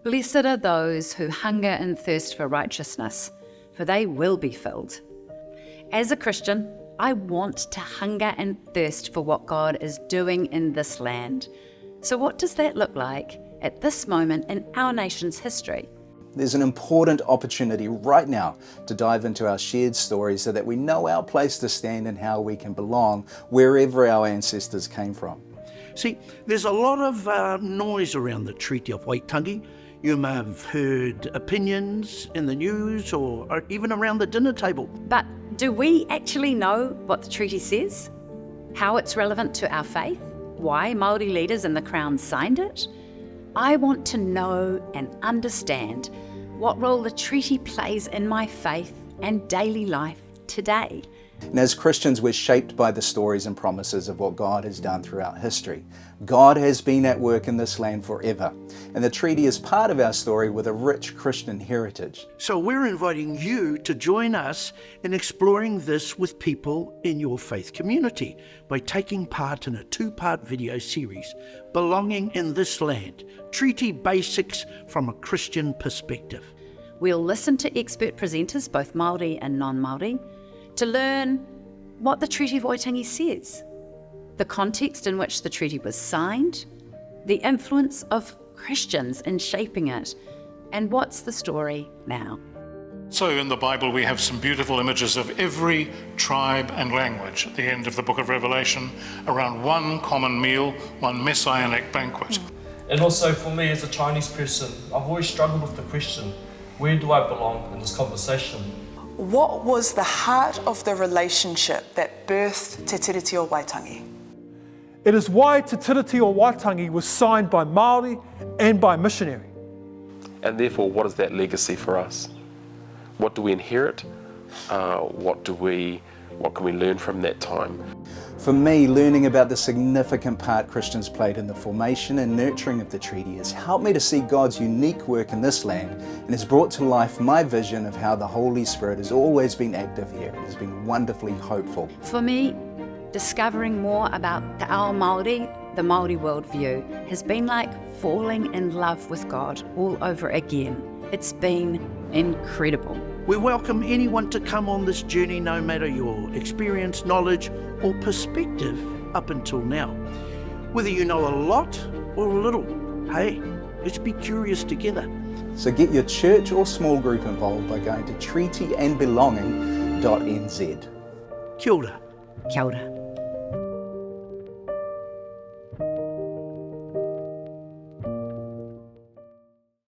Blessed are those who hunger and thirst for righteousness, for they will be filled. As a Christian, I want to hunger and thirst for what God is doing in this land. So what does that look like at this moment in our nation's history? There's an important opportunity right now to dive into our shared story so that we know our place to stand and how we can belong wherever our ancestors came from. See, there's a lot of noise around the Treaty of Waitangi. You may have heard opinions in the news or even around the dinner table. But do we actually know what the treaty says? How it's relevant to our faith? Why Māori leaders in the Crown signed it? I want to know and understand what role the treaty plays in my faith and daily life today. And as Christians, we're shaped by the stories and promises of what God has done throughout history. God has been at work in this land forever, and the treaty is part of our story with a rich Christian heritage. So we're inviting you to join us in exploring this with people in your faith community by taking part in a 2-part video series, Belonging in This Land, Treaty Basics from a Christian Perspective. We'll listen to expert presenters, both Māori and non-Māori, to learn what the Treaty of Waitangi says, the context in which the treaty was signed, the influence of Christians in shaping it, and what's the story now. So in the Bible we have some beautiful images of every tribe and language at the end of the book of Revelation around one common meal, one messianic banquet. And also for me as a Chinese person, I've always struggled with the question, where do I belong in this conversation? What was the heart of the relationship that birthed Te Tiriti o Waitangi? It is why Te Tiriti o Waitangi was signed by Māori and by missionary. And therefore, what is that legacy for us? What do we inherit? What can we learn from that time? For me, learning about the significant part Christians played in the formation and nurturing of the treaty has helped me to see God's unique work in this land and has brought to life my vision of how the Holy Spirit has always been active here. It has been wonderfully hopeful. For me, discovering more about the ao Māori, the Māori worldview, has been like falling in love with God all over again. It's been incredible. We welcome anyone to come on this journey, no matter your experience, knowledge, or perspective up until now. Whether you know a lot or a little, hey, let's be curious together. So get your church or small group involved by going to treatyandbelonging.nz. Kia ora. Kia ora.